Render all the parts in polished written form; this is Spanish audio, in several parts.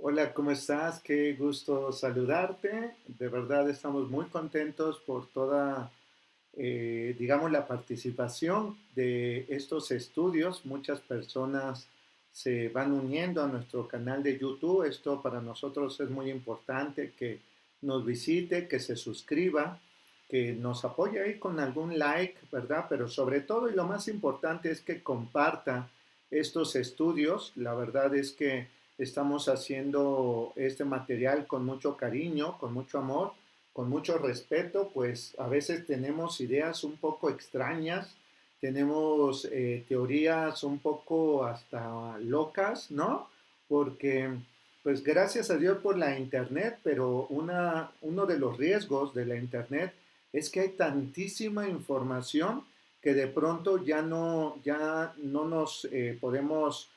Hola, ¿cómo estás? Qué gusto saludarte. De verdad estamos muy contentos por toda, digamos, la participación de estos estudios. Muchas personas se van uniendo a nuestro canal de YouTube. Esto para nosotros es muy importante que nos visite, que se suscriba, que nos apoye ahí con algún like, ¿verdad? Pero sobre todo y lo más importante es que comparta estos estudios. La verdad es que estamos haciendo este material con mucho cariño, con mucho amor, con mucho respeto, pues a veces tenemos ideas un poco extrañas, tenemos teorías un poco hasta locas, ¿no? Porque, pues gracias a Dios por la Internet, pero uno de los riesgos de la Internet es que hay tantísima información que de pronto ya no nos podemos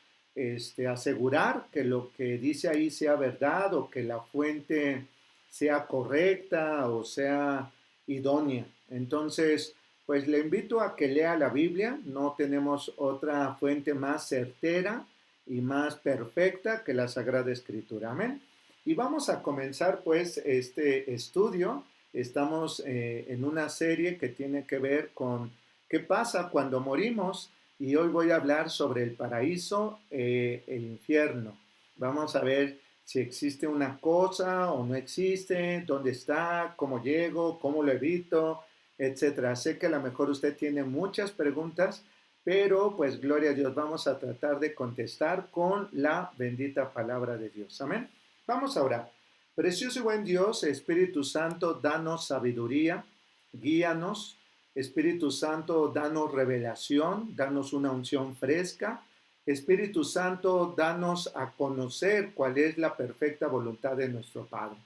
asegurar que lo que dice ahí sea verdad o que la fuente sea correcta o sea idónea. Entonces, pues le invito a que lea la Biblia. No tenemos otra fuente más certera y más perfecta que la Sagrada Escritura. Amén. Y vamos a comenzar pues este estudio. Estamos en una serie que tiene que ver con qué pasa cuando morimos y hoy voy a hablar sobre el paraíso e infierno. Vamos a ver si existe una cosa o no existe, dónde está, cómo llego, cómo lo evito, etcétera. Sé que a lo mejor usted tiene muchas preguntas, pero pues gloria a Dios, vamos a tratar de contestar con la bendita palabra de Dios. Amén. Vamos a orar. Precioso y buen Dios, Espíritu Santo, danos sabiduría, guíanos. Espíritu Santo, danos revelación, danos una unción fresca. Espíritu Santo, danos a conocer cuál es la perfecta voluntad de nuestro Padre.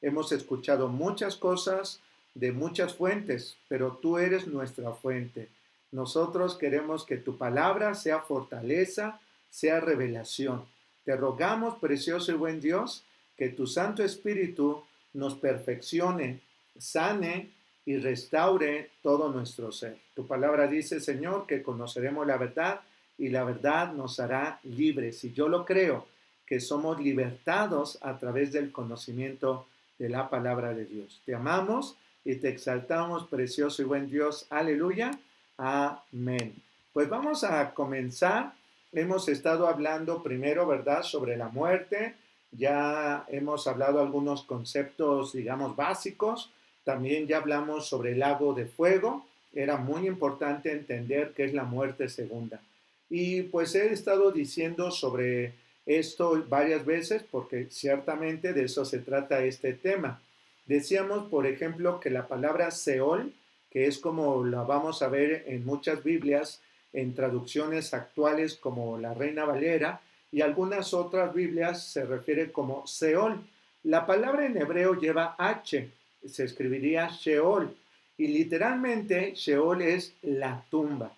Hemos escuchado muchas cosas de muchas fuentes, pero tú eres nuestra fuente. Nosotros queremos que tu palabra sea fortaleza, sea revelación. Te rogamos, precioso y buen Dios, que tu Santo Espíritu nos perfeccione, sane y restaure todo nuestro ser. Tu palabra dice, Señor, que conoceremos la verdad y la verdad nos hará libres. Y yo lo creo, que somos libertados a través del conocimiento de la palabra de Dios. Te amamos y te exaltamos, precioso y buen Dios. Aleluya. Amén. Pues vamos a comenzar. Hemos estado hablando primero, ¿verdad?, sobre la muerte. Ya hemos hablado algunos conceptos, digamos, básicos. También ya hablamos sobre el lago de fuego. Era muy importante entender qué es la muerte segunda. Y pues he estado diciendo sobre esto varias veces porque ciertamente de eso se trata este tema. Decíamos, por ejemplo, que la palabra Seol, que es como la vamos a ver en muchas Biblias, en traducciones actuales como la Reina Valera, y algunas otras Biblias se refiere como Seol. La palabra en hebreo lleva H, se escribiría Sheol, y literalmente Sheol es la tumba.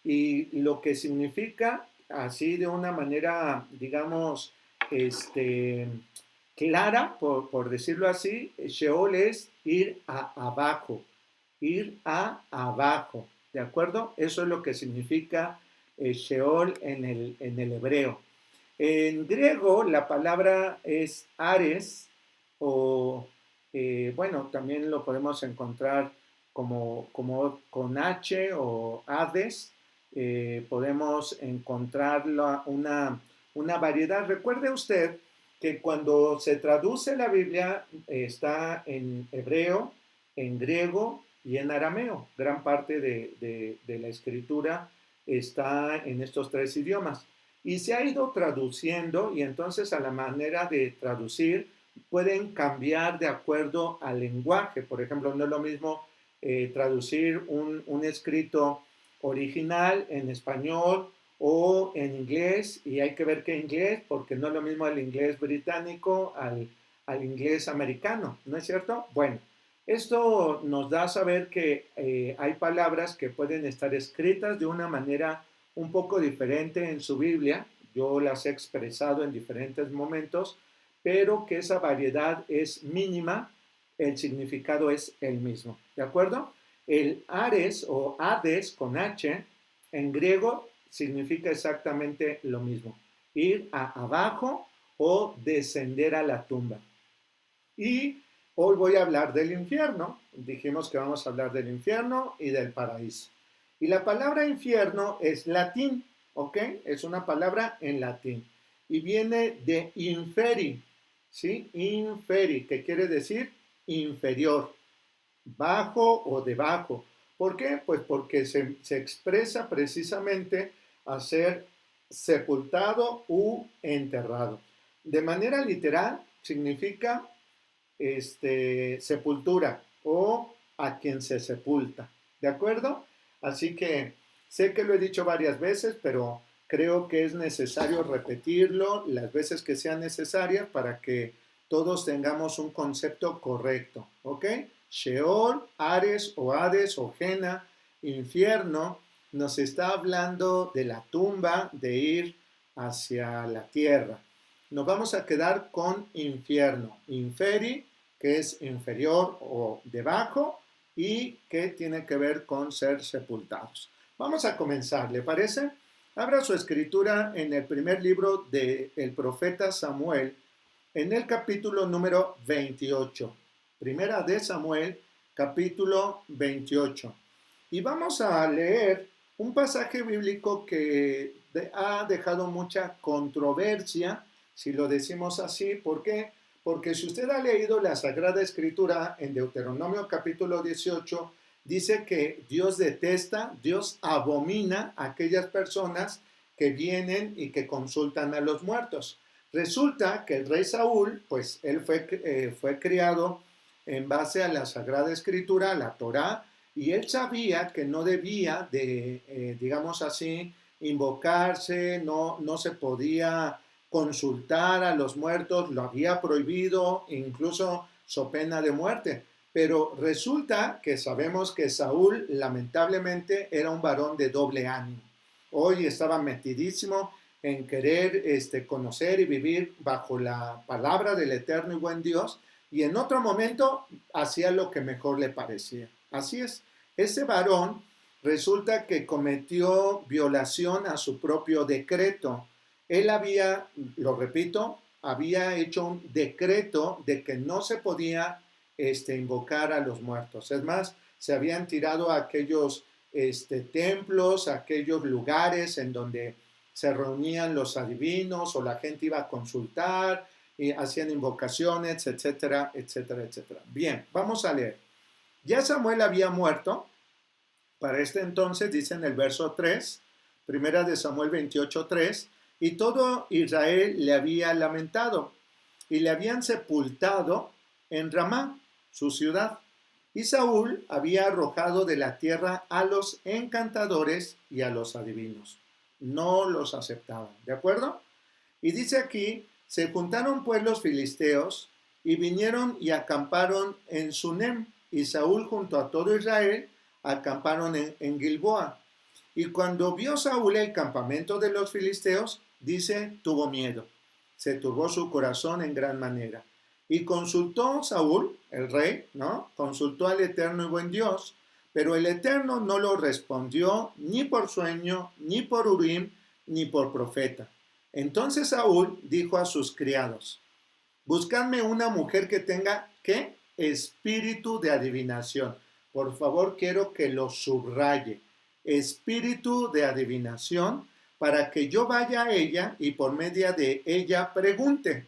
Y lo que significa, así de una manera, digamos, este, clara, por decirlo así, Sheol es ir a abajo, ir a abajo, ¿de acuerdo? Eso es lo que significa Sheol en el hebreo. En griego la palabra es Ares o, bueno, también lo podemos encontrar como con H o Hades. Podemos encontrar una variedad. Recuerde usted que cuando se traduce la Biblia está en hebreo, en griego y en arameo. Gran parte de la escritura está en estos tres idiomas. Y se ha ido traduciendo y entonces a la manera de traducir pueden cambiar de acuerdo al lenguaje. Por ejemplo, no es lo mismo traducir un escrito original en español o en inglés, y hay que ver qué inglés, porque no es lo mismo el inglés británico al inglés americano, ¿no es cierto? Bueno, esto nos da a saber que hay palabras que pueden estar escritas de una manera un poco diferente en su Biblia, yo las he expresado en diferentes momentos, pero que esa variedad es mínima, el significado es el mismo, ¿de acuerdo? El Ares o Hades con H en griego significa exactamente lo mismo, ir a abajo o descender a la tumba. Y hoy voy a hablar del infierno. Dijimos que vamos a hablar del infierno y del paraíso. Y la palabra infierno es latín, ¿ok? Es una palabra en latín. Y viene de inferi, ¿sí? Inferi, que quiere decir inferior, bajo o debajo. ¿Por qué? Pues porque se expresa precisamente a ser sepultado u enterrado. De manera literal significa sepultura o a quien se sepulta. ¿De acuerdo? Así que sé que lo he dicho varias veces, pero creo que es necesario repetirlo las veces que sean necesarias para que todos tengamos un concepto correcto. ¿Ok? Sheol, Ares o Hades o Jena, infierno, nos está hablando de la tumba, de ir hacia la tierra. Nos vamos a quedar con infierno, inferi, que es inferior o debajo, y que tiene que ver con ser sepultados. Vamos a comenzar, ¿le parece? Abra su escritura en el primer libro del profeta Samuel, en el capítulo número 28. Primera de Samuel, capítulo 28. Y vamos a leer un pasaje bíblico que ha dejado mucha controversia, si lo decimos así. ¿Por qué? Porque si usted ha leído la Sagrada Escritura en Deuteronomio capítulo 18, dice que Dios detesta, Dios abomina a aquellas personas que vienen y que consultan a los muertos. Resulta que el rey Saúl, pues él fue criado en base a la Sagrada Escritura, a la Torá, y él sabía que no debía de, digamos así, invocarse, no se podía consultar a los muertos, lo había prohibido, incluso so pena de muerte. Pero resulta que sabemos que Saúl lamentablemente era un varón de doble ánimo. Hoy estaba metidísimo en querer conocer y vivir bajo la palabra del eterno y buen Dios, y en otro momento hacía lo que mejor le parecía. Así es, ese varón resulta que cometió violación a su propio decreto. Él había, lo repito, había hecho un decreto de que no se podía invocar a los muertos. Es más, se habían tirado a aquellos templos, a aquellos lugares en donde se reunían los adivinos o la gente iba a consultar y hacían invocaciones, etcétera, etcétera, etcétera. Bien, vamos a leer. Ya Samuel había muerto. Para este entonces, dice en el verso 3, primera de Samuel 28:3, y todo Israel le había lamentado y le habían sepultado en Ramá, su ciudad. Y Saúl había arrojado de la tierra a los encantadores y a los adivinos. No los aceptaban, ¿de acuerdo? Y dice aquí, se juntaron pues los filisteos y vinieron y acamparon en Sunem, y Saúl junto a todo Israel acamparon en Gilboa. Y cuando vio Saúl el campamento de los filisteos, dice, tuvo miedo. Se turbó su corazón en gran manera. Y consultó Saúl, el rey, ¿no? Consultó al eterno y buen Dios, pero el eterno no lo respondió ni por sueño, ni por Urim, ni por profeta. Entonces Saúl dijo a sus criados, buscadme una mujer que tenga, ¿qué? Espíritu de adivinación. Por favor, quiero que lo subraye. Espíritu de adivinación, para que yo vaya a ella y por medio de ella pregunte.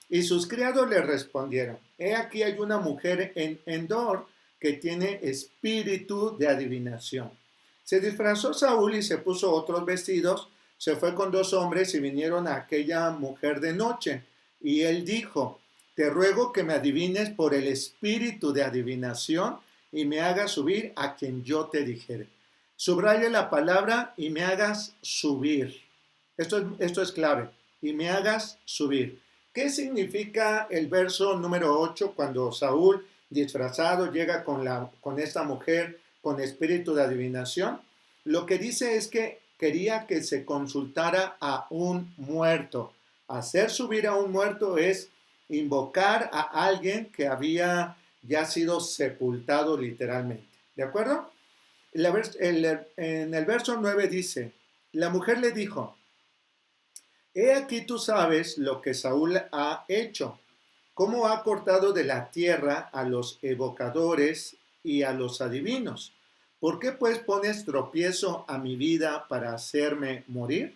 Y sus criados le respondieron, he aquí hay una mujer en Endor que tiene espíritu de adivinación. Se disfrazó Saúl y se puso otros vestidos, se fue con 2 hombres y vinieron a aquella mujer de noche. Y él dijo, te ruego que me adivines por el espíritu de adivinación y me hagas subir a quien yo te dijere. Subraye la palabra y me hagas subir. Esto es clave. Y me hagas subir. ¿Qué significa el verso número 8 cuando Saúl, disfrazado, llega con esta mujer con espíritu de adivinación? Lo que dice es que quería que se consultara a un muerto. Hacer subir a un muerto es invocar a alguien que había ya sido sepultado literalmente. ¿De acuerdo? En el verso 9 dice, la mujer le dijo, He aquí tú sabes lo que Saúl ha hecho, cómo ha cortado de la tierra a los evocadores y a los adivinos. ¿Por qué pues pones tropiezo a mi vida para hacerme morir?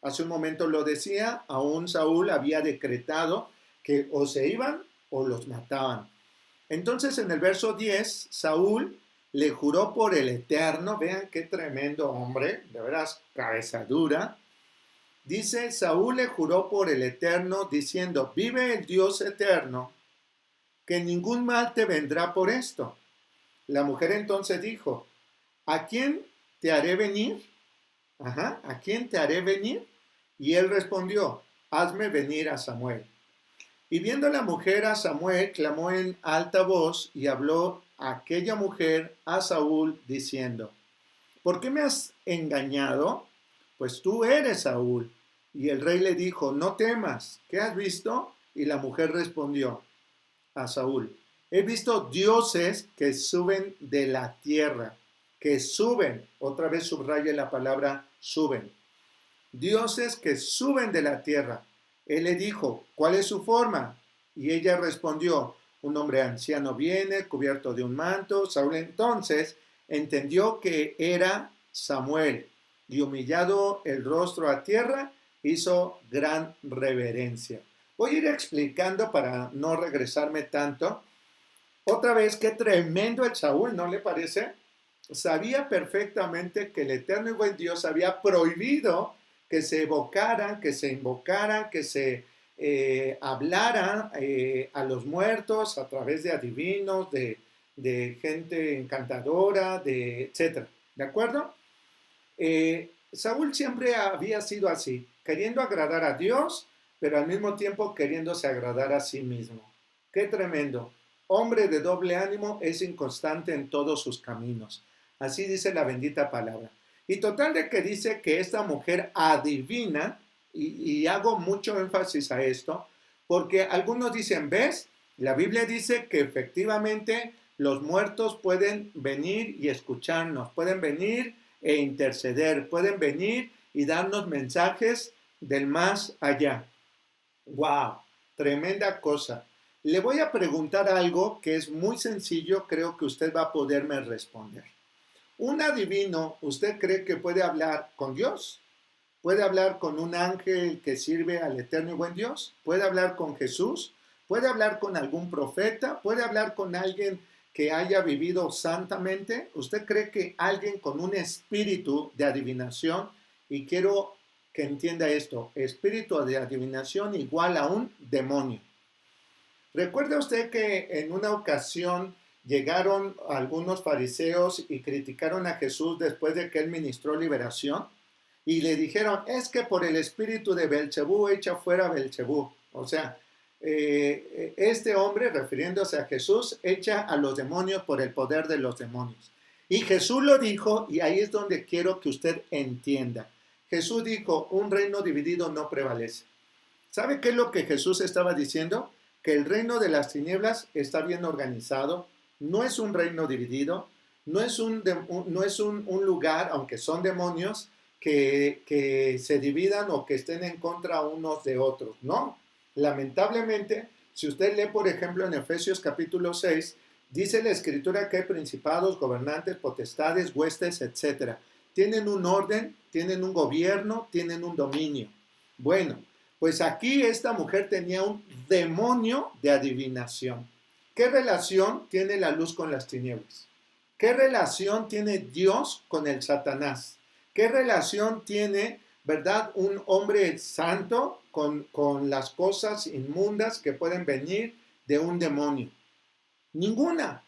Hace un momento lo decía, aún Saúl había decretado que o se iban o los mataban. Entonces en el verso 10, Saúl le juró por el Eterno, vean qué tremendo hombre, de veras cabeza dura. Dice, Saúl le juró por el Eterno, diciendo, vive el Dios eterno, que ningún mal te vendrá por esto. La mujer entonces dijo, ¿a quién te haré venir? ¿A quién te haré venir? Y él respondió, hazme venir a Samuel. Y viendo la mujer a Samuel, clamó en alta voz y habló aquella mujer a Saúl diciendo, ¿por qué me has engañado? Pues tú eres Saúl. Y el rey le dijo, no temas, ¿qué has visto? Y la mujer respondió a Saúl, he visto dioses que suben de la tierra, que suben, otra vez subraya la palabra suben, dioses que suben de la tierra. Él le dijo, ¿cuál es su forma? Y ella respondió, un hombre anciano viene, cubierto de un manto. Saúl entonces entendió que era Samuel, y humillado el rostro a tierra, hizo gran reverencia. Voy a ir explicando para no regresarme tanto. Otra vez, qué tremendo el Saúl, ¿no le parece? Sabía perfectamente que el eterno y buen Dios había prohibido que se evocaran, que se invocaran, que se hablaran a los muertos a través de adivinos, de gente encantadora, etc. ¿De acuerdo? Saúl siempre había sido así, queriendo agradar a Dios, pero al mismo tiempo queriéndose agradar a sí mismo. ¡Qué tremendo! Hombre de doble ánimo, es inconstante en todos sus caminos. Así dice la bendita palabra. Y total de que dice que esta mujer adivina, y hago mucho énfasis a esto, porque algunos dicen, ¿ves? La Biblia dice que efectivamente los muertos pueden venir y escucharnos, pueden venir e interceder, pueden venir y darnos mensajes del más allá. ¡Wow! Tremenda cosa. Le voy a preguntar algo que es muy sencillo, creo que usted va a poderme responder. ¿Un adivino, usted cree que puede hablar con Dios? ¿Puede hablar con un ángel que sirve al eterno y buen Dios? ¿Puede hablar con Jesús? ¿Puede hablar con algún profeta? ¿Puede hablar con alguien que haya vivido santamente? ¿Usted cree que alguien con un espíritu de adivinación, y quiero que entienda esto, espíritu de adivinación igual a un demonio? ¿Recuerda usted que en una ocasión llegaron algunos fariseos y criticaron a Jesús después de que él ministró liberación? Y le dijeron, es que por el espíritu de Belcebú echa fuera a Belcebú. O sea, este hombre, refiriéndose a Jesús, echa a los demonios por el poder de los demonios. Y Jesús lo dijo, y ahí es donde quiero que usted entienda. Jesús dijo, un reino dividido no prevalece. ¿Sabe qué es lo que Jesús estaba diciendo? Que el reino de las tinieblas está bien organizado, no es un reino dividido, no es un lugar, aunque son demonios, que se dividan o que estén en contra unos de otros. No, lamentablemente, si usted lee, por ejemplo, en Efesios capítulo 6, dice la escritura que hay principados, gobernantes, potestades, huestes, etc. Tienen un orden, tienen un gobierno, tienen un dominio. Bueno, pues aquí esta mujer tenía un demonio de adivinación. ¿Qué relación tiene la luz con las tinieblas? ¿Qué relación tiene Dios con el Satanás? ¿Qué relación tiene, verdad, un hombre santo con las cosas inmundas que pueden venir de un demonio? Ninguna,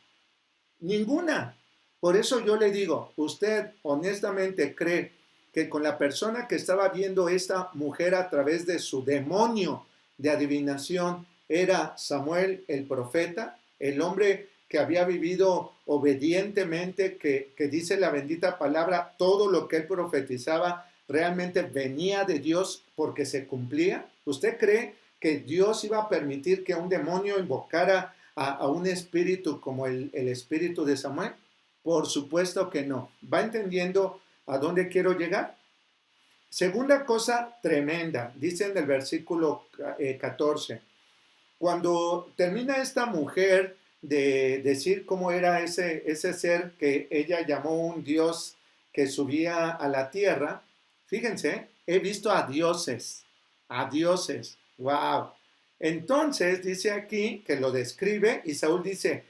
ninguna. Por eso yo le digo, ¿usted honestamente cree que con la persona que estaba viendo esta mujer a través de su demonio de adivinación era Samuel el profeta, el hombre que había vivido obedientemente, que dice la bendita palabra, todo lo que él profetizaba realmente venía de Dios porque se cumplía? ¿Usted cree que Dios iba a permitir que un demonio invocara a un espíritu como el espíritu de Samuel? Por supuesto que no. ¿Va entendiendo a dónde quiero llegar? Segunda cosa tremenda, dice en el versículo 14, cuando termina esta mujer de decir cómo era ese ser que ella llamó un dios que subía a la tierra, fíjense, he visto a dioses, wow. Entonces dice aquí que lo describe y Saúl dice,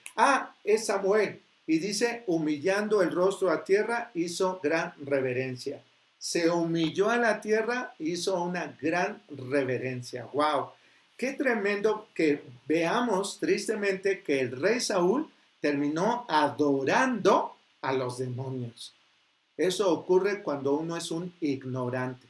es Samuel. Y dice, humillando el rostro a tierra, hizo gran reverencia. Se humilló a la tierra, hizo una gran reverencia. Wow. Qué tremendo que veamos tristemente que el rey Saúl terminó adorando a los demonios. Eso ocurre cuando uno es un ignorante.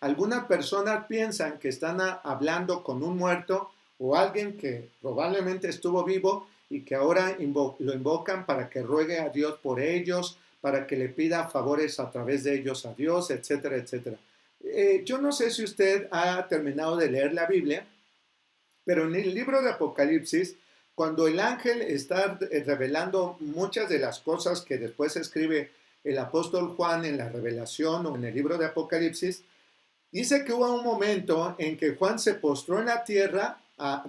Algunas personas piensan que están hablando con un muerto o alguien que probablemente estuvo vivo y que ahora lo invocan para que ruegue a Dios por ellos, para que le pida favores a través de ellos a Dios, etcétera, etcétera. Yo no sé si usted ha terminado de leer la Biblia, pero en el libro de Apocalipsis, cuando el ángel está revelando muchas de las cosas que después escribe el apóstol Juan en la Revelación o en el libro de Apocalipsis, dice que hubo un momento en que Juan se postró en la tierra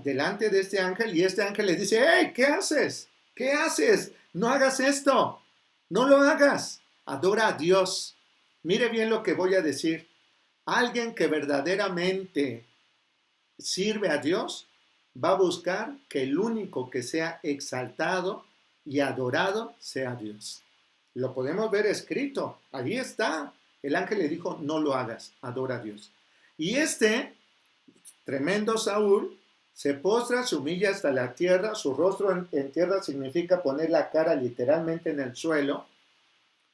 delante de este ángel y este ángel le dice, ¡hey! ¿Qué haces? ¿Qué haces? No hagas esto. No lo hagas. Adora a Dios. Mire bien lo que voy a decir. Alguien que verdaderamente sirve a Dios va a buscar que el único que sea exaltado y adorado sea Dios. Lo podemos ver escrito. Ahí está. El ángel le dijo, no lo hagas, adora a Dios. Y este tremendo Saúl se postra, se humilla hasta la tierra, su rostro en tierra significa poner la cara literalmente en el suelo,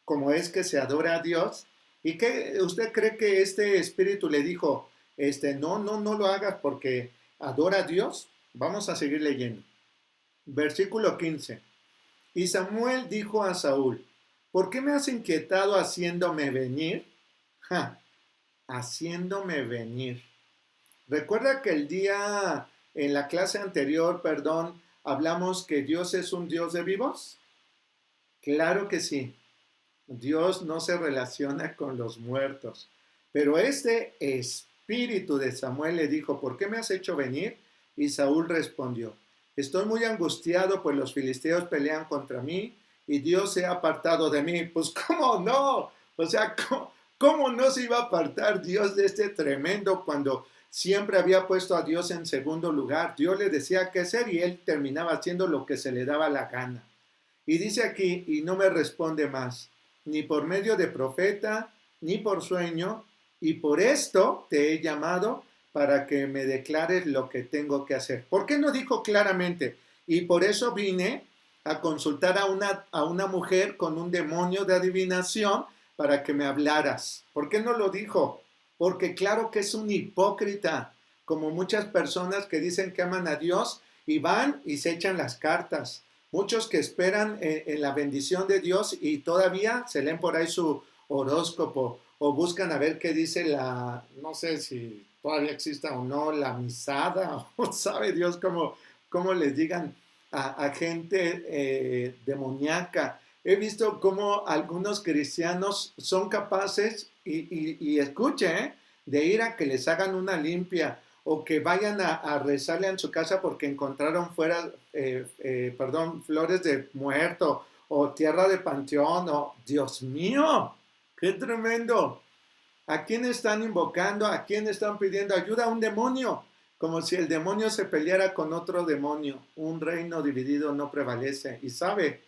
como es que se adora a Dios. ¿Y qué usted cree que este espíritu le dijo? No lo hagas porque adora a Dios. Vamos a seguir leyendo. Versículo 15. Y Samuel dijo a Saúl, ¿por qué me has inquietado haciéndome venir? Haciéndome venir. Recuerda que en la clase anterior, hablamos que Dios es un Dios de vivos. Claro que sí. Dios no se relaciona con los muertos. Pero este espíritu de Samuel le dijo, ¿por qué me has hecho venir? Y Saúl respondió, estoy muy angustiado, pues los filisteos pelean contra mí y Dios se ha apartado de mí. Pues, ¿cómo no? O sea, ¿cómo no se iba a apartar Dios de este tremendo cuando siempre había puesto a Dios en segundo lugar? Dios le decía qué hacer y él terminaba haciendo lo que se le daba la gana. Y dice aquí, y no me responde más, ni por medio de profeta, ni por sueño, y por esto te he llamado para que me declares lo que tengo que hacer. ¿Por qué no dijo claramente? Y por eso vine a consultar a una mujer con un demonio de adivinación para que me hablaras. ¿Por qué no lo dijo? Porque claro que es un hipócrita, como muchas personas que dicen que aman a Dios y van y se echan las cartas. Muchos que esperan en la bendición de Dios y todavía se leen por ahí su horóscopo o buscan a ver qué dice no sé si todavía exista o no, la misada, o sabe Dios cómo les digan a gente demoníaca. He visto cómo algunos cristianos son capaces, y escuche, de ir a que les hagan una limpia o que vayan a rezarle en su casa porque encontraron flores de muerto o tierra de panteón. Dios mío, qué tremendo. ¿A quién están invocando? ¿A quién están pidiendo ayuda? A un demonio. Como si el demonio se peleara con otro demonio. Un reino dividido no prevalece. Y sabe,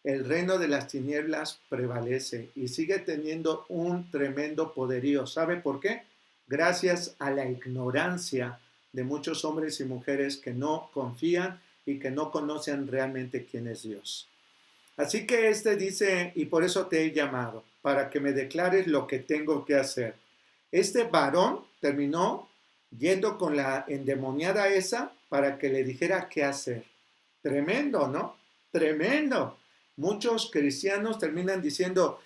el reino de las tinieblas prevalece y sigue teniendo un tremendo poderío. ¿Sabe por qué? Gracias a la ignorancia de muchos hombres y mujeres que no confían y que no conocen realmente quién es Dios. Así que dice, y por eso te he llamado, para que me declares lo que tengo que hacer. Este varón terminó yendo con la endemoniada esa para que le dijera qué hacer. Tremendo, ¿no? Tremendo. Muchos cristianos terminan diciendo,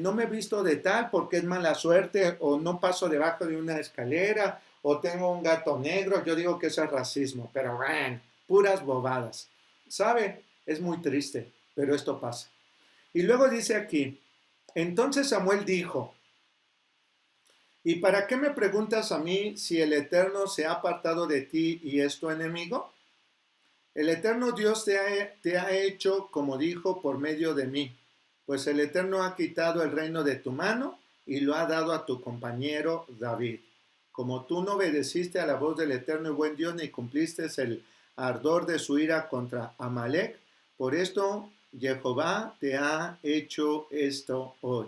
no me he visto de tal porque es mala suerte, o no paso debajo de una escalera, o tengo un gato negro. Yo digo que eso es racismo, pero bueno, puras bobadas. ¿Sabe? Es muy triste, pero esto pasa. Y luego dice aquí, entonces Samuel dijo, ¿Y para qué me preguntas a mí si el Eterno se ha apartado de ti y es tu enemigo? El Eterno Dios te ha hecho, como dijo, por medio de mí, pues el Eterno ha quitado el reino de tu mano y lo ha dado a tu compañero David. Como tú no obedeciste a la voz del Eterno y buen Dios ni cumpliste el ardor de su ira contra Amalek, por esto Jehová te ha hecho esto hoy.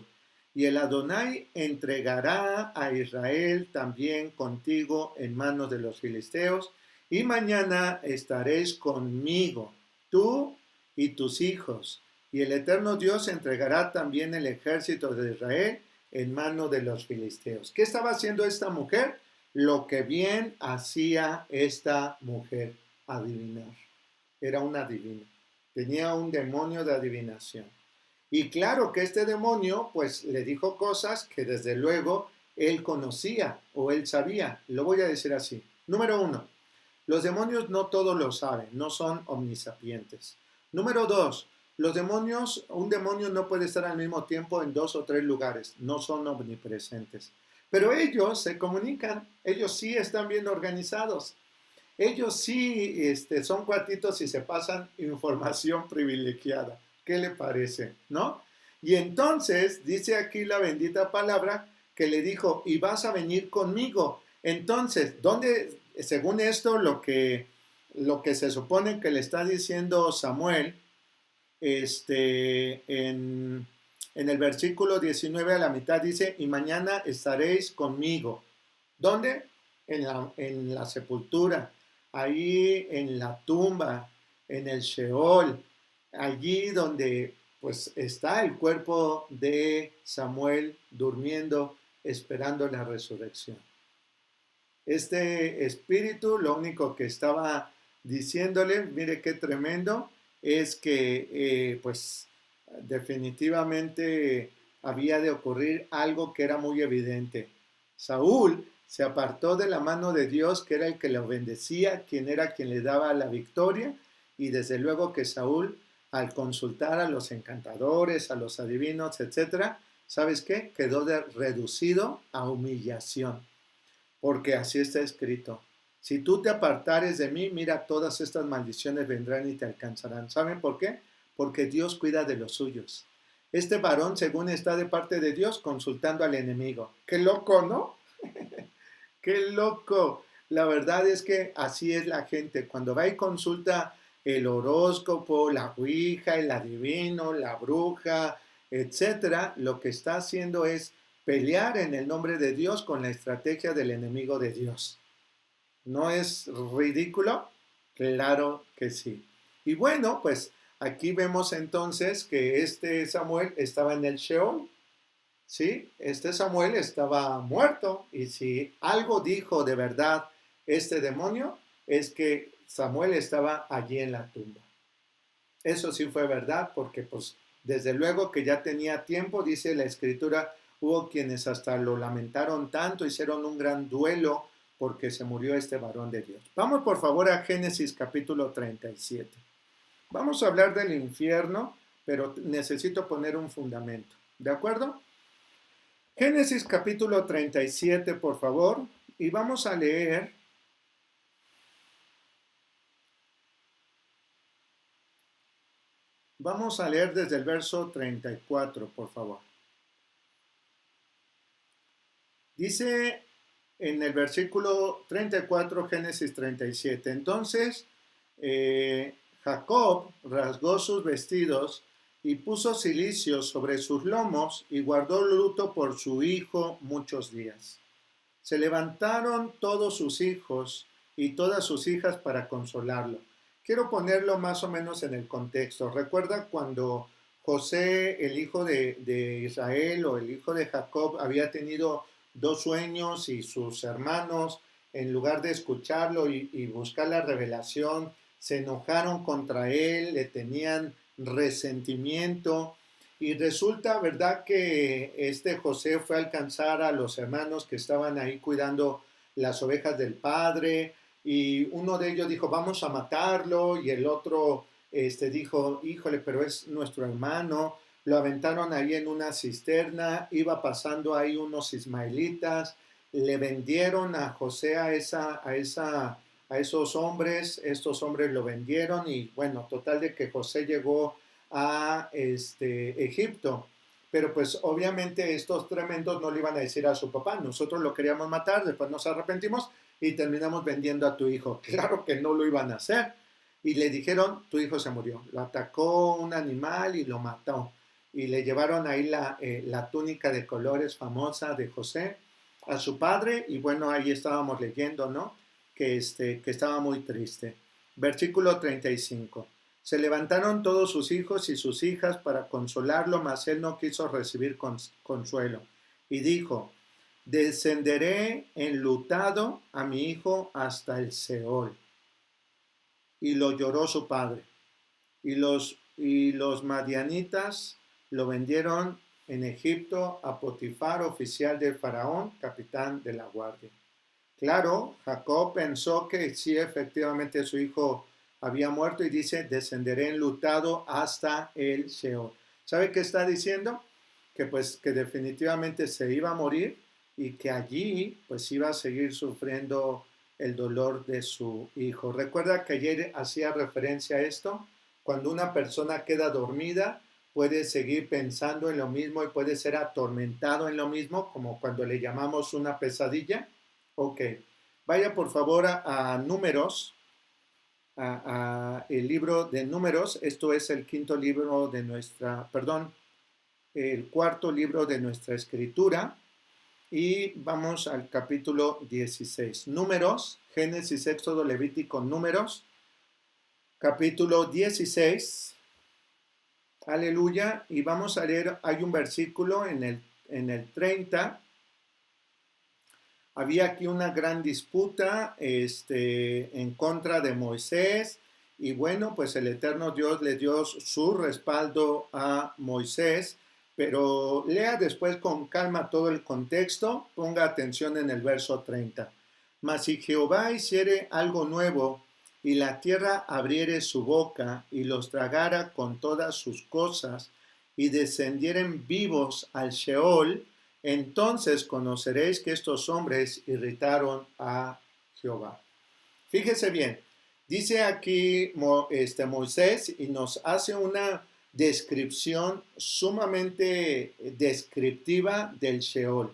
Y el Adonai entregará a Israel también contigo en manos de los filisteos, y mañana estaréis conmigo, tú y tus hijos, y el eterno Dios entregará también el ejército de Israel en manos de los filisteos. ¿Qué estaba haciendo esta mujer? Lo que bien hacía esta mujer, adivinar. Era una adivina. Tenía un demonio de adivinación. Y claro que este demonio pues le dijo cosas que desde luego él conocía o él sabía. Lo voy a decir así. Número uno, los demonios no todos lo saben, no son omnisapientes. Número dos, los demonios, un demonio no puede estar al mismo tiempo en 2 o 3 lugares, no son omnipresentes. Pero ellos se comunican, ellos sí están bien organizados. Ellos sí son cuatitos y se pasan información privilegiada. ¿Qué le parece? ¿No? Y entonces dice aquí la bendita palabra que le dijo, y vas a venir conmigo. Entonces, ¿dónde, según esto, lo que se supone que le está diciendo Samuel, en el versículo 19 a la mitad dice, y mañana estaréis conmigo. ¿Dónde? En la sepultura, ahí en la tumba, en el Sheol, allí donde pues está el cuerpo de Samuel durmiendo, esperando la resurrección. Este espíritu lo único que estaba diciéndole, mire qué tremendo, es que pues definitivamente había de ocurrir algo que era muy evidente. Saúl se apartó de la mano de Dios, que era el que lo bendecía, quien era quien le daba la victoria, y desde luego que Saúl, al consultar a los encantadores, a los adivinos, etcétera, ¿sabes qué? Quedó reducido a humillación, porque así está escrito. Si tú te apartares de mí, mira, todas estas maldiciones vendrán y te alcanzarán. ¿Saben por qué? Porque Dios cuida de los suyos. Este varón, según está de parte de Dios, consultando al enemigo. Qué loco, ¿no? Qué loco. La verdad es que así es la gente. Cuando va y consulta el horóscopo, la ouija, el adivino, la bruja, etcétera, lo que está haciendo es pelear en el nombre de Dios con la estrategia del enemigo de Dios. ¿No es ridículo? Claro que sí. Y bueno, pues aquí vemos entonces que este Samuel estaba en el Sheol, ¿sí? Este Samuel estaba muerto y si algo dijo de verdad este demonio es que Samuel estaba allí en la tumba. Eso sí fue verdad porque pues desde luego que ya tenía tiempo, dice la escritura, hubo quienes hasta lo lamentaron tanto, hicieron un gran duelo porque se murió este varón de Dios. Vamos por favor a Génesis capítulo 37. Vamos a hablar del infierno, pero necesito poner un fundamento. ¿De acuerdo? Génesis capítulo 37, por favor, y vamos a leer desde el verso 34, por favor. Dice en el versículo 34, Génesis 37, entonces Jacob rasgó sus vestidos y puso cilicio sobre sus lomos y guardó luto por su hijo muchos días. Se levantaron todos sus hijos y todas sus hijas para consolarlo. Quiero ponerlo más o menos en el contexto. Recuerda cuando José, el hijo de Israel o el hijo de Jacob, había tenido 2 sueños y sus hermanos, en lugar de escucharlo y buscar la revelación, se enojaron contra él, le tenían resentimiento. Y resulta, ¿verdad?, que este José fue a alcanzar a los hermanos que estaban ahí cuidando las ovejas del padre, y uno de ellos dijo, vamos a matarlo, y el otro dijo, híjole, pero es nuestro hermano. Lo aventaron ahí en una cisterna, iba pasando ahí unos ismaelitas, le vendieron a José a esos hombres, estos hombres lo vendieron y bueno, total de que José llegó a Egipto. Pero pues obviamente estos tremendos no le iban a decir a su papá, nosotros lo queríamos matar, después nos arrepentimos y terminamos vendiendo a tu hijo. Claro que no lo iban a hacer. Y le dijeron, tu hijo se murió. Lo atacó un animal y lo mató. Y le llevaron ahí la túnica de colores famosa de José a su padre. Y bueno, ahí estábamos leyendo, ¿no? Que estaba muy triste. Versículo 35. Se levantaron todos sus hijos y sus hijas para consolarlo, mas él no quiso recibir consuelo. Y dijo, descenderé enlutado a mi hijo hasta el Seol. Y lo lloró su padre. Y los madianitas lo vendieron en Egipto a Potifar, oficial del faraón, capitán de la guardia. Claro, Jacob pensó que sí, efectivamente su hijo había muerto y dice, descenderé enlutado hasta el Sheol. ¿Sabe qué está diciendo? Que pues que definitivamente se iba a morir y que allí pues iba a seguir sufriendo el dolor de su hijo. Recuerda que ayer hacía referencia a esto. Cuando una persona queda dormida, puede seguir pensando en lo mismo y puede ser atormentado en lo mismo, como cuando le llamamos una pesadilla. Ok, vaya por favor a Números, a el libro de Números. Esto es el quinto libro de el cuarto libro de nuestra escritura. Y vamos al capítulo 16. Números, Génesis, Éxodo, Levítico, Números, capítulo 16. Aleluya. Y vamos a leer, hay un versículo en el 30. Había aquí una gran disputa en contra de Moisés. Y bueno, pues el eterno Dios le dio su respaldo a Moisés. Pero lea después con calma todo el contexto, ponga atención en el verso 30. Mas si Jehová hiciere algo nuevo, y la tierra abriere su boca, y los tragara con todas sus cosas, y descendieren vivos al Sheol, entonces conoceréis que estos hombres irritaron a Jehová. Fíjese bien, dice aquí Moisés y nos hace una descripción sumamente descriptiva del Sheol.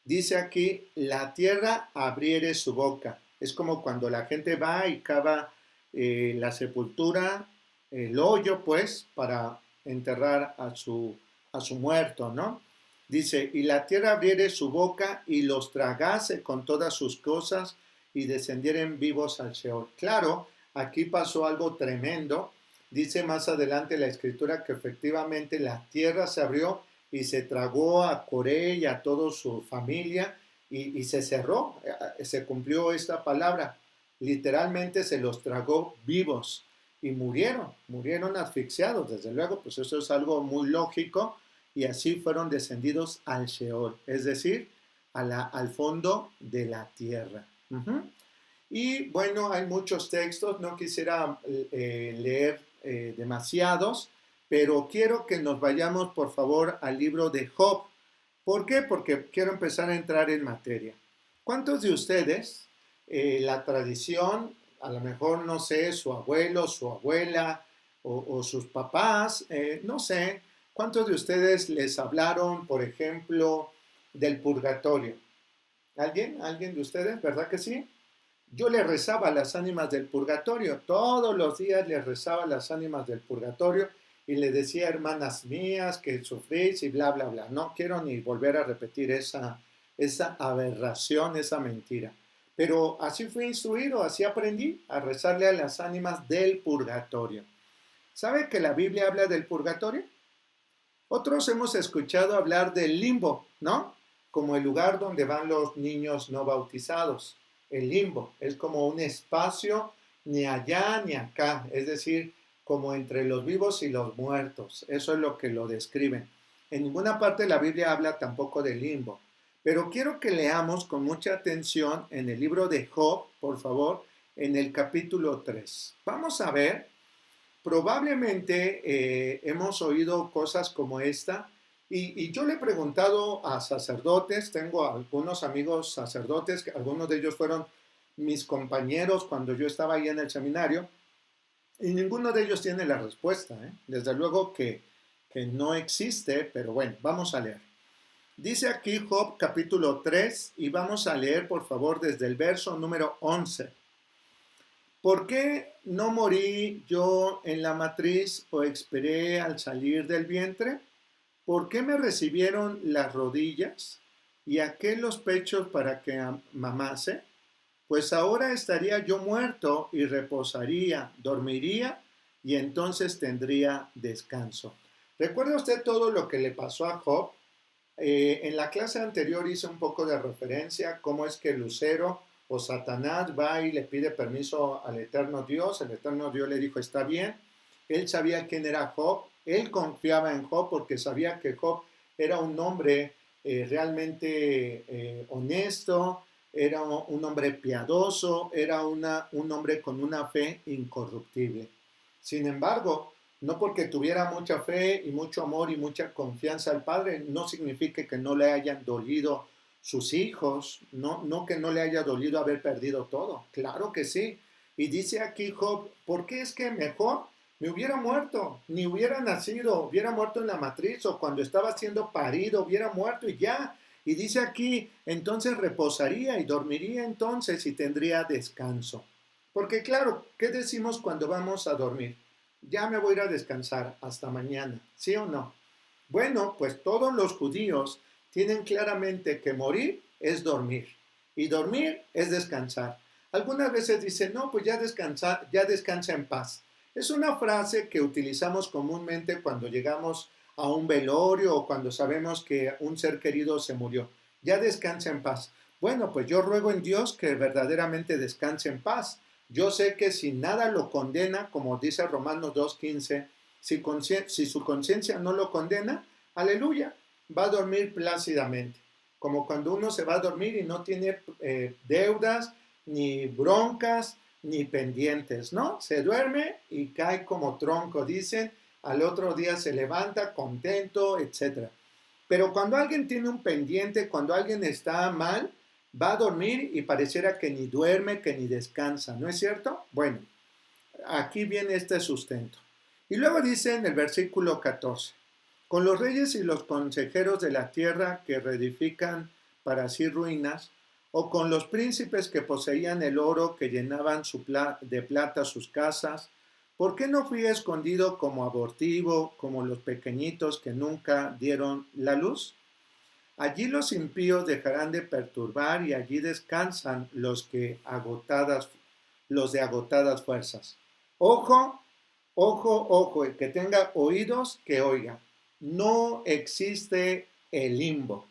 Dice aquí, la tierra abriere su boca. Es como cuando la gente va y cava la sepultura, el hoyo, pues, para enterrar a su muerto, ¿no? Dice, y la tierra abriere su boca y los tragase con todas sus cosas y descendieren vivos al Sheol. Claro, aquí pasó algo tremendo. Dice más adelante la escritura que efectivamente la tierra se abrió y se tragó a Coré y a toda su familia y se cerró. Se cumplió esta palabra. Literalmente se los tragó vivos y murieron asfixiados. Desde luego, pues eso es algo muy lógico y así fueron descendidos al Sheol, es decir, al fondo de la tierra. Y bueno, hay muchos textos, no quisiera leer demasiados, pero quiero que nos vayamos por favor al libro de Job. ¿Por qué? Porque quiero empezar a entrar en materia. ¿Cuántos de ustedes, la tradición, a lo mejor no sé, su abuelo, su abuela o sus papás, no sé, cuántos de ustedes les hablaron, por ejemplo, del purgatorio? ¿Alguien? ¿Alguien de ustedes? ¿Verdad que sí? Yo le rezaba a las ánimas del purgatorio, todos los días les rezaba a las ánimas del purgatorio y le decía, hermanas mías, que sufrís y bla, bla, bla. No quiero ni volver a repetir esa aberración, esa mentira. Pero así fui instruido, así aprendí a rezarle a las ánimas del purgatorio. ¿Sabe que la Biblia habla del purgatorio? Otros hemos escuchado hablar del limbo, ¿no? Como el lugar donde van los niños no bautizados. El limbo es como un espacio ni allá ni acá, es decir, como entre los vivos y los muertos. Eso es lo que lo describen. En ninguna parte de la Biblia habla tampoco del limbo. Pero quiero que leamos con mucha atención en el libro de Job, por favor, en el capítulo 3. Vamos a ver, probablemente hemos oído cosas como esta Y yo le he preguntado a sacerdotes, tengo algunos amigos sacerdotes, que algunos de ellos fueron mis compañeros cuando yo estaba ahí en el seminario, y ninguno de ellos tiene la respuesta, ¿eh? Desde luego que no existe, pero bueno, vamos a leer. Dice aquí Job capítulo 3 y vamos a leer por favor desde el verso número 11. ¿Por qué no morí yo en la matriz o expiré al salir del vientre? ¿Por qué me recibieron las rodillas y aquel los pechos para que mamase? Pues ahora estaría yo muerto y reposaría, dormiría y entonces tendría descanso. ¿Recuerda usted todo lo que le pasó a Job? En la clase anterior hice un poco de referencia cómo es que Lucero o Satanás va y le pide permiso al eterno Dios. El eterno Dios le dijo, está bien. Él sabía quién era Job. Él confiaba en Job porque sabía que Job era un hombre realmente honesto, era un hombre piadoso, era un hombre con una fe incorruptible. Sin embargo, no porque tuviera mucha fe y mucho amor y mucha confianza al Padre, no significa que no le hayan dolido sus hijos, no que no le haya dolido haber perdido todo. Claro que sí. Y dice aquí Job, ¿por qué es que mejor me hubiera muerto, ni hubiera nacido, hubiera muerto en la matriz o cuando estaba siendo parido, hubiera muerto y ya? Y dice aquí, entonces reposaría y dormiría entonces y tendría descanso. Porque claro, ¿qué decimos cuando vamos a dormir? Ya me voy a ir a descansar hasta mañana, ¿sí o no? Bueno, pues todos los judíos tienen claramente que morir es dormir y dormir es descansar. Algunas veces dicen, no, pues ya descansa en paz. Es una frase que utilizamos comúnmente cuando llegamos a un velorio o cuando sabemos que un ser querido se murió. Ya descansa en paz. Bueno, pues yo ruego en Dios que verdaderamente descanse en paz. Yo sé que si nada lo condena, como dice Romanos 2.15, si su conciencia no lo condena, aleluya, va a dormir plácidamente. Como cuando uno se va a dormir y no tiene deudas, ni broncas, ni pendientes, ¿no? Se duerme y cae como tronco, dicen, al otro día se levanta contento, etc. Pero cuando alguien tiene un pendiente, cuando alguien está mal, va a dormir y pareciera que ni duerme, que ni descansa, ¿no es cierto? Bueno, aquí viene este sustento. Y luego dice en el versículo 14, con los reyes y los consejeros de la tierra que reedifican para sí ruinas, o con los príncipes que poseían el oro que llenaban de plata sus casas, ¿por qué no fui escondido como abortivo, como los pequeñitos que nunca dieron la luz? Allí los impíos dejarán de perturbar y allí descansan los de agotadas fuerzas. Ojo, ojo, ojo, el que tenga oídos, que oiga. No existe el limbo.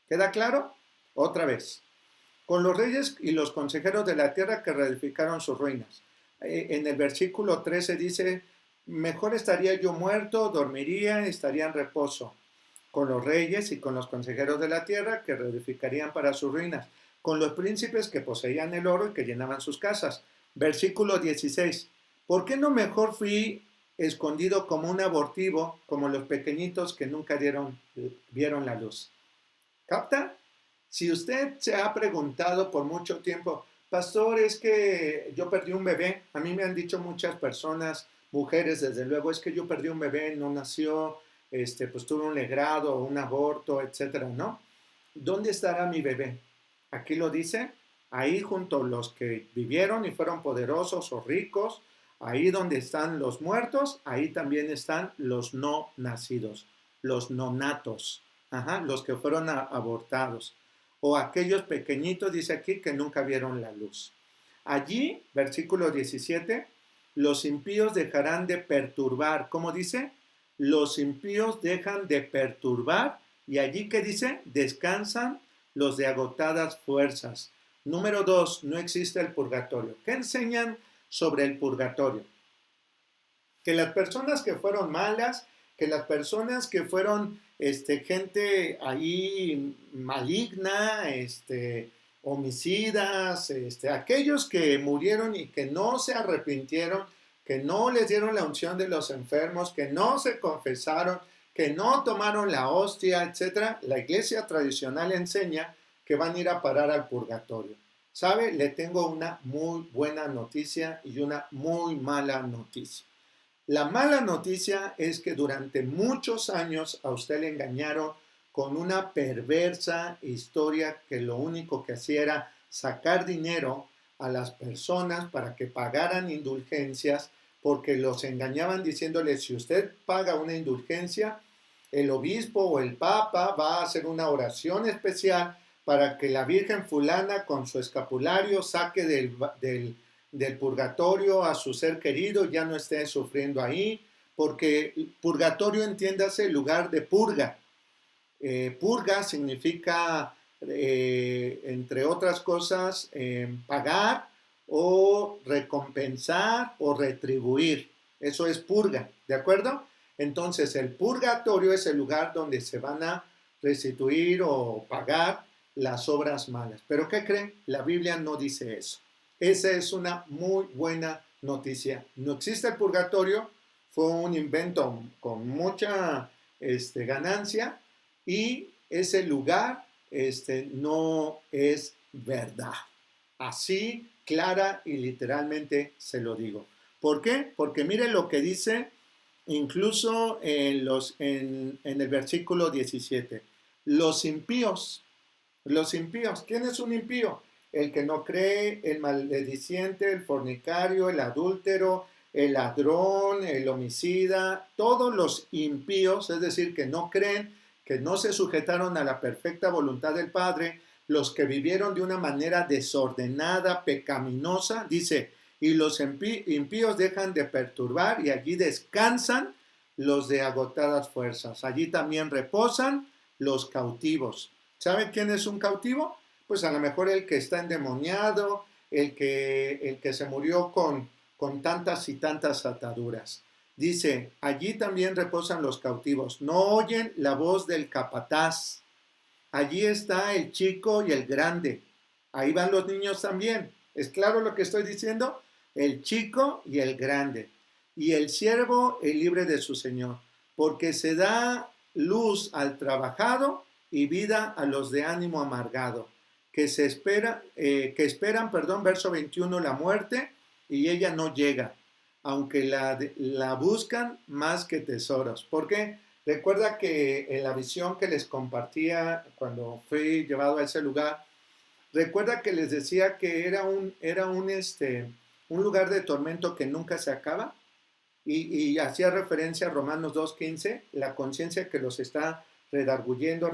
¿Queda claro? Otra vez. Con los reyes y los consejeros de la tierra que reedificaron sus ruinas. En el versículo 13 dice, mejor estaría yo muerto, dormiría, estaría en reposo. Con los reyes y con los consejeros de la tierra que reedificarían para sus ruinas. Con los príncipes que poseían el oro y que llenaban sus casas. Versículo 16. ¿Por qué no mejor fui escondido como un abortivo, como los pequeñitos que nunca vieron la luz? ¿Capta? Si usted se ha preguntado por mucho tiempo, pastor, es que yo perdí un bebé, a mí me han dicho muchas personas, mujeres desde luego, es que yo perdí un bebé, no nació, pues tuve un legrado, un aborto, etcétera, ¿no? ¿Dónde estará mi bebé? Aquí lo dice, ahí junto a los que vivieron y fueron poderosos o ricos, ahí donde están los muertos, ahí también están los no nacidos, los nonatos, los que fueron abortados, o aquellos pequeñitos, dice aquí, que nunca vieron la luz. Allí, versículo 17, los impíos dejarán de perturbar, ¿cómo dice? Los impíos dejan de perturbar y allí que dice, descansan los de agotadas fuerzas. Número 2, no existe el purgatorio. ¿Qué enseñan sobre el purgatorio? Que las personas que fueron malas, que las personas que fueron gente ahí maligna, homicidas, aquellos que murieron y que no se arrepintieron, que no les dieron la unción de los enfermos, que no se confesaron, que no tomaron la hostia, etcétera, la iglesia tradicional enseña que van a ir a parar al purgatorio. ¿Sabe? Le tengo una muy buena noticia y una muy mala noticia. La mala noticia es que durante muchos años a usted le engañaron con una perversa historia que lo único que hacía era sacar dinero a las personas para que pagaran indulgencias, porque los engañaban diciéndoles: si usted paga una indulgencia, el obispo o el papa va a hacer una oración especial para que la Virgen fulana con su escapulario saque del purgatorio a su ser querido, ya no esté sufriendo ahí, porque purgatorio, entiéndase, lugar de purga. Purga significa, entre otras cosas, pagar o recompensar o retribuir. Eso es purga, ¿de acuerdo? Entonces, el purgatorio es el lugar donde se van a restituir o pagar las obras malas. ¿Pero qué creen? La Biblia no dice eso. Esa es una muy buena noticia. No existe el purgatorio, fue un invento con mucha ganancia, y ese lugar no es verdad. Así, clara y literalmente se lo digo. ¿Por qué? Porque mire lo que dice incluso en el versículo 17. Los impíos, ¿quién es un impío? El que no cree, el malediciente, el fornicario, el adúltero, el ladrón, el homicida, todos los impíos, es decir, que no creen, que no se sujetaron a la perfecta voluntad del Padre, los que vivieron de una manera desordenada, pecaminosa, dice, y los impíos dejan de perturbar y allí descansan los de agotadas fuerzas. Allí también reposan los cautivos. ¿Sabe quién es un cautivo? Pues a lo mejor el que está endemoniado, el que se murió con tantas y tantas ataduras. Dice, allí también reposan los cautivos, no oyen la voz del capataz. Allí está el chico y el grande. Ahí van los niños también. ¿Es claro lo que estoy diciendo? El chico y el grande. Y el siervo, el libre de su señor. Porque se da luz al trabajado y vida a los de ánimo amargado. Que esperan, verso 21, la muerte, y ella no llega, aunque la buscan más que tesoros. ¿Por qué? Recuerda que en la visión que les compartía cuando fui llevado a ese lugar, recuerda que les decía que era un lugar de tormento que nunca se acaba, y hacía referencia a Romanos 2:15, la conciencia que los está redarguyendo.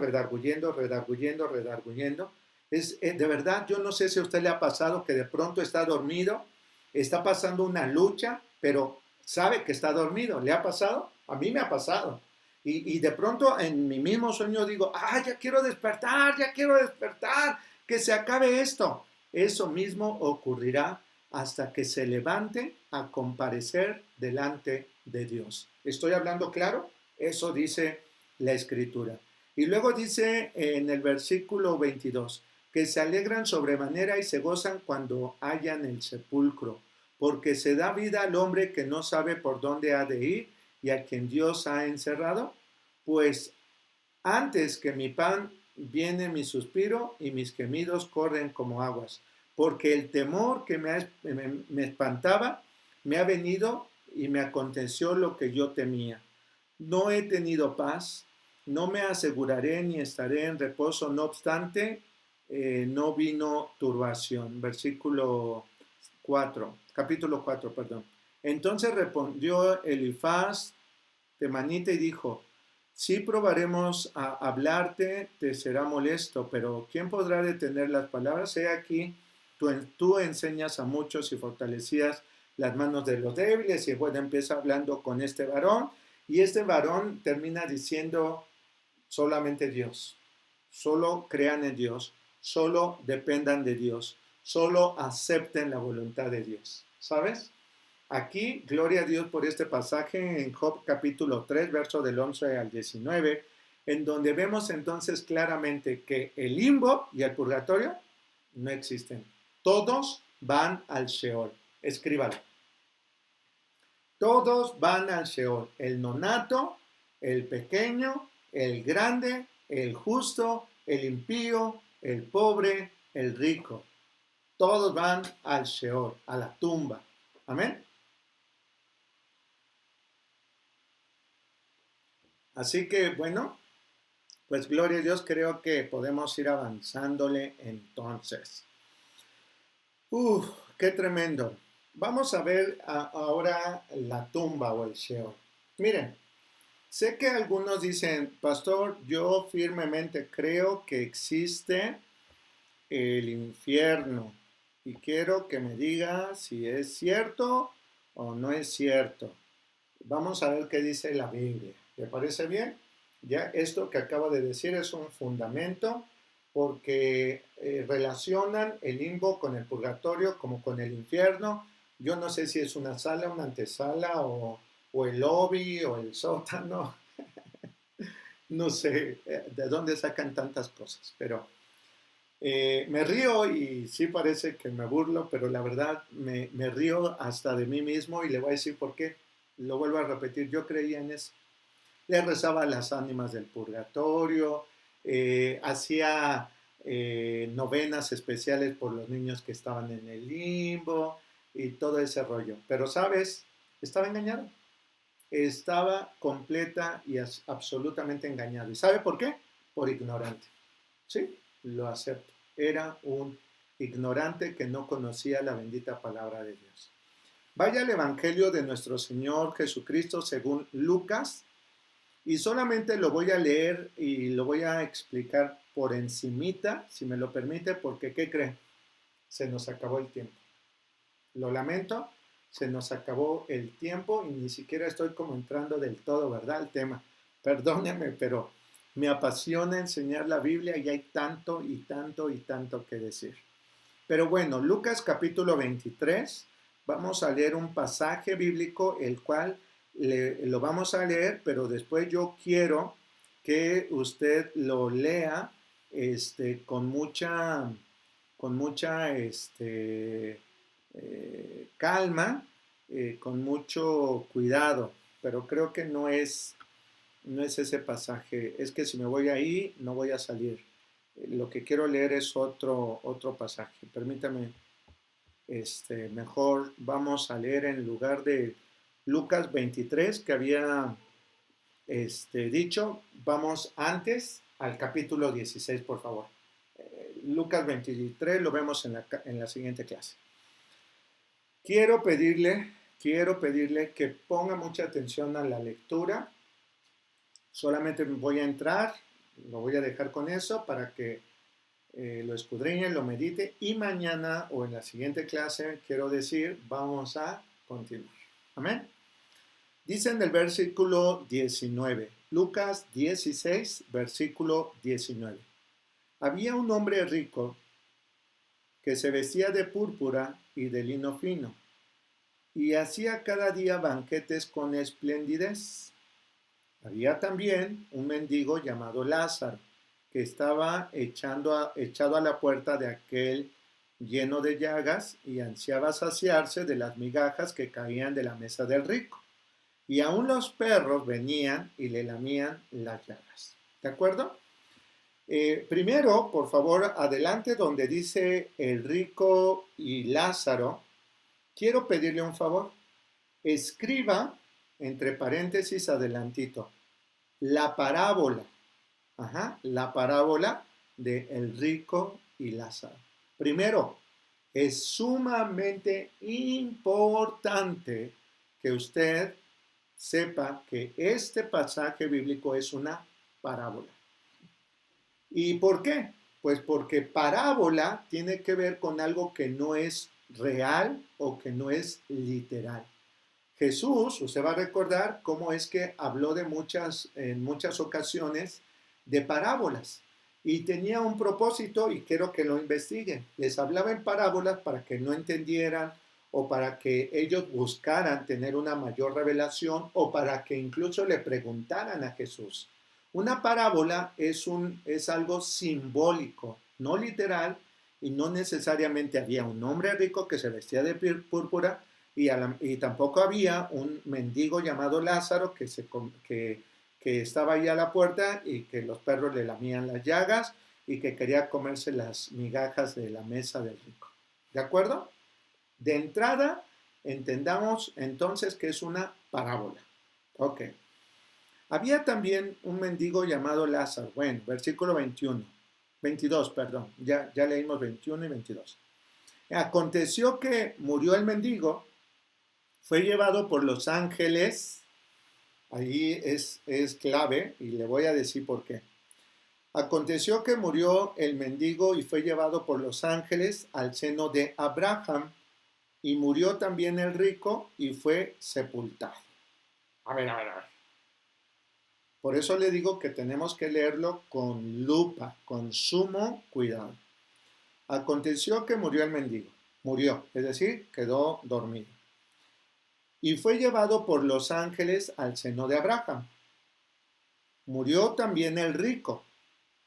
De verdad, yo no sé si a usted le ha pasado que de pronto está dormido, está pasando una lucha, pero sabe que está dormido. ¿Le ha pasado? A mí me ha pasado. Y de pronto en mi mismo sueño digo, ya quiero despertar, que se acabe esto. Eso mismo ocurrirá hasta que se levante a comparecer delante de Dios. ¿Estoy hablando claro? Eso dice la Escritura. Y luego dice en el versículo 22, que se alegran sobremanera y se gozan cuando hallan el sepulcro, porque se da vida al hombre que no sabe por dónde ha de ir y a quien Dios ha encerrado. Pues antes que mi pan viene mi suspiro y mis gemidos corren como aguas, porque el temor que me espantaba me ha venido y me aconteció lo que yo temía. No he tenido paz, no me aseguraré ni estaré en reposo, no obstante, no vino turbación. Capítulo 4, perdón. Entonces respondió Elifaz temanita y dijo, sí probaremos a hablarte, te será molesto, pero ¿quién podrá detener las palabras? He aquí, tú enseñas a muchos y fortalecías las manos de los débiles. Y bueno, empieza hablando con este varón, y este varón termina diciendo, solamente Dios, solo crean en Dios, solo dependan de Dios, solo acepten la voluntad de Dios. ¿Sabes? Aquí, gloria a Dios por este pasaje en Job capítulo 3, verso del 11 al 19, en donde vemos entonces claramente que el limbo y el purgatorio no existen. Todos van al Sheol. Escríbalo. Todos van al Sheol. El nonato, el pequeño, el grande, el justo, el impío, el pobre, el rico. Todos van al Sheol, a la tumba. Amén. Así que, bueno, pues gloria a Dios, creo que podemos ir avanzándole entonces. Uf, qué tremendo. Vamos a ver ahora la tumba o el Sheol. Miren, sé que algunos dicen, pastor, yo firmemente creo que existe el infierno y quiero que me diga si es cierto o no es cierto. Vamos a ver qué dice la Biblia. ¿Le parece bien? Ya esto que acabo de decir es un fundamento porque relacionan el limbo con el purgatorio como con el infierno. Yo no sé si es una sala, una antesala o el lobby o el sótano. No sé de dónde sacan tantas cosas, pero me río y sí parece que me burlo, pero la verdad me río hasta de mí mismo y le voy a decir por qué. Lo vuelvo a repetir, yo creía en eso. Le rezaba a las ánimas del purgatorio, hacía novenas especiales por los niños que estaban en el limbo y todo ese rollo. Pero, ¿sabes? Estaba engañado. Estaba completa y absolutamente engañado. ¿Y sabe por qué? Por ignorante. Sí, lo acepto. Era un ignorante que no conocía la bendita palabra de Dios. Vaya al Evangelio de nuestro Señor Jesucristo según Lucas y solamente lo voy a leer y lo voy a explicar por encimita, si me lo permite, porque ¿qué creen? Se nos acabó el tiempo. Lo lamento, se nos acabó el tiempo y ni siquiera estoy como entrando del todo, ¿verdad? El tema. Perdónenme, pero me apasiona enseñar la Biblia y hay tanto y tanto y tanto que decir. Pero bueno, Lucas capítulo 23, vamos a leer un pasaje bíblico, el cual lo vamos a leer, pero después yo quiero que usted lo lea con mucha calma, con mucho cuidado, pero creo que no es ese pasaje. Es que si me voy ahí, no voy a salir. Lo que quiero leer es otro pasaje. Permítame, mejor vamos a leer en lugar de Lucas 23 que había dicho, vamos antes al capítulo 16, por favor. Lucas 23 lo vemos en la siguiente clase. Quiero pedirle que ponga mucha atención a la lectura. Solamente voy a entrar, lo voy a dejar con eso para que lo escudriñe, lo medite y mañana o en la siguiente clase, quiero decir, vamos a continuar. Amén. Dicen del versículo 19, Lucas 16, versículo 19. Había un hombre rico que se vestía de púrpura y de lino fino y hacía cada día banquetes con esplendidez. Había también un mendigo llamado Lázaro, que estaba echado a la puerta de aquel lleno de llagas y ansiaba saciarse de las migajas que caían de la mesa del rico. Y aún los perros venían y le lamían las llagas. ¿De acuerdo? Primero, por favor, adelante donde dice el rico y Lázaro, quiero pedirle un favor. Escriba, entre paréntesis, adelantito, la parábola. La parábola de el rico y Lázaro. Primero, es sumamente importante que usted sepa que este pasaje bíblico es una parábola. ¿Y por qué? Pues porque parábola tiene que ver con algo que no es real o que no es literal. Jesús, usted va a recordar cómo es que habló en muchas ocasiones de parábolas y tenía un propósito y quiero que lo investiguen. Les hablaba en parábolas para que no entendieran o para que ellos buscaran tener una mayor revelación o para que incluso le preguntaran a Jesús. Una parábola es algo simbólico, no literal, y no necesariamente había un hombre rico que se vestía de púrpura y tampoco había un mendigo llamado Lázaro que que estaba ahí a la puerta y que los perros le lamían las llagas y que quería comerse las migajas de la mesa del rico. ¿De acuerdo? De entrada, entendamos entonces que es una parábola. Ok. Había también un mendigo llamado Lázaro. Bueno, versículo 22, perdón. Ya leímos 21 y 22. Aconteció que murió el mendigo, fue llevado por los ángeles. Ahí es clave y le voy a decir por qué. Aconteció que murió el mendigo y fue llevado por los ángeles al seno de Abraham, y murió también el rico y fue sepultado. A ver. Por eso le digo que tenemos que leerlo con lupa, con sumo cuidado. Aconteció que murió el mendigo. Murió, es decir, quedó dormido. Y fue llevado por los ángeles al seno de Abraham. Murió también el rico.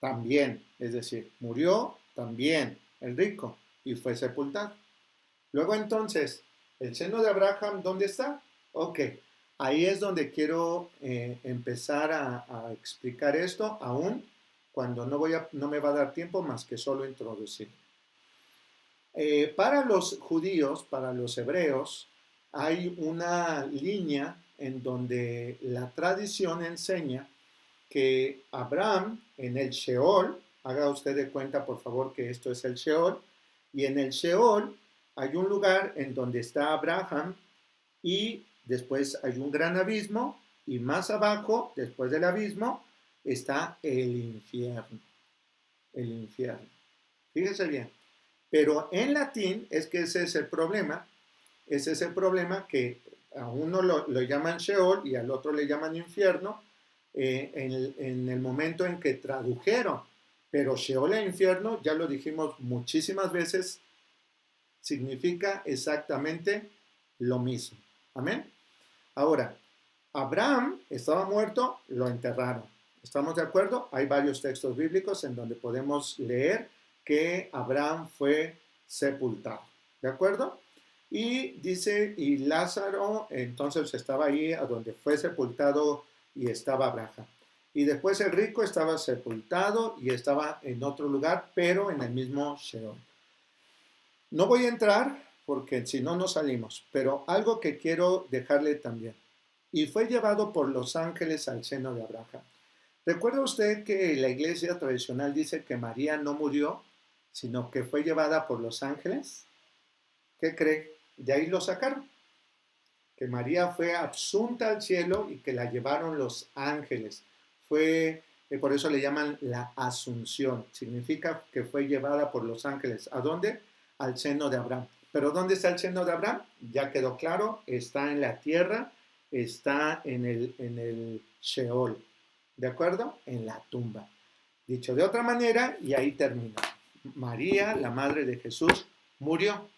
También, es decir, murió también el rico y fue sepultado. Luego entonces, el seno de Abraham, ¿dónde está? Ok, ahí es donde quiero empezar a explicar esto, aún cuando no me va a dar tiempo más que solo introducir. Para los judíos, para los hebreos, hay una línea en donde la tradición enseña que Abraham en el Sheol, haga usted de cuenta por favor que esto es el Sheol, y en el Sheol hay un lugar en donde está Abraham y después hay un gran abismo y más abajo, después del abismo, está el infierno. El infierno. Fíjese bien. Pero en latín es que ese es el problema. Ese es el problema que a uno lo llaman Sheol y al otro le llaman infierno en el momento en que tradujeron. Pero Sheol e infierno, ya lo dijimos muchísimas veces, significa exactamente lo mismo. Amén. Ahora, Abraham estaba muerto, lo enterraron. ¿Estamos de acuerdo? Hay varios textos bíblicos en donde podemos leer que Abraham fue sepultado. ¿De acuerdo? Y dice, y Lázaro entonces estaba ahí a donde fue sepultado y estaba Abraham. Y después el rico estaba sepultado y estaba en otro lugar, pero en el mismo Sheol. No voy a entrar porque si no, no salimos, pero algo que quiero dejarle también. Y fue llevado por los ángeles al seno de Abraham. ¿Recuerda usted que la iglesia tradicional dice que María no murió, sino que fue llevada por los ángeles? ¿Qué cree? De ahí lo sacaron. Que María fue asunta al cielo y que la llevaron los ángeles. Por eso le llaman la asunción. Significa que fue llevada por los ángeles. ¿A dónde? Al seno de Abraham. ¿Pero dónde está el seno de Abraham? Ya quedó claro, está en la tierra, está en el Sheol. ¿De acuerdo? En la tumba. Dicho de otra manera, y ahí termina. María, la madre de Jesús, murió.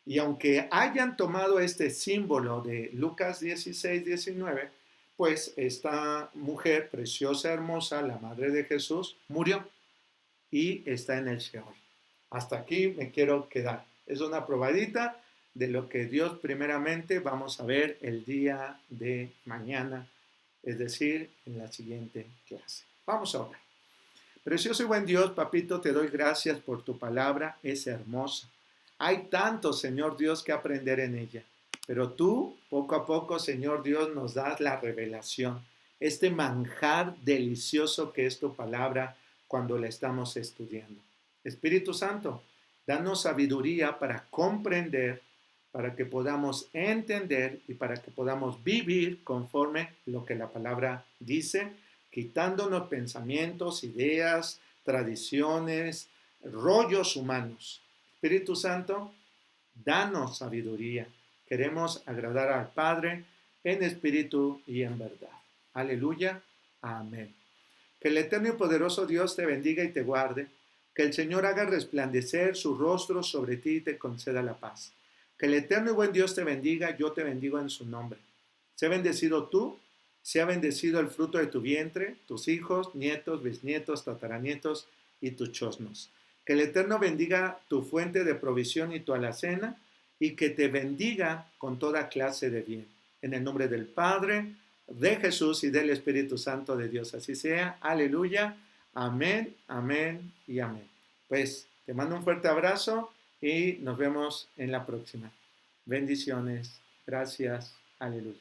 Y aunque hayan tomado este símbolo de Lucas 16, 19, pues esta mujer preciosa, hermosa, la madre de Jesús, murió y está en el Sheol. Hasta aquí me quiero quedar. Es una probadita de lo que Dios primeramente vamos a ver el día de mañana, es decir, en la siguiente clase. Vamos a orar. Precioso y buen Dios, papito, te doy gracias por tu palabra, es hermosa. Hay tanto, Señor Dios, que aprender en ella. Pero tú, poco a poco, Señor Dios, nos das la revelación. Este manjar delicioso que es tu palabra cuando la estamos estudiando. Espíritu Santo, danos sabiduría para comprender, para que podamos entender y para que podamos vivir conforme lo que la palabra dice, quitándonos pensamientos, ideas, tradiciones, rollos humanos. Espíritu Santo, danos sabiduría. Queremos agradar al Padre en espíritu y en verdad. Aleluya. Amén. Que el eterno y poderoso Dios te bendiga y te guarde. Que el Señor haga resplandecer su rostro sobre ti y te conceda la paz. Que el eterno y buen Dios te bendiga, yo te bendigo en su nombre. Sea bendecido tú, sea bendecido el fruto de tu vientre, tus hijos, nietos, bisnietos, tataranietos y tus chosnos. Que el Eterno bendiga tu fuente de provisión y tu alacena, y que te bendiga con toda clase de bien. En el nombre del Padre, de Jesús y del Espíritu Santo de Dios. Así sea. Aleluya. Amén, amén y amén. Pues te mando un fuerte abrazo y nos vemos en la próxima. Bendiciones. Gracias. Aleluya.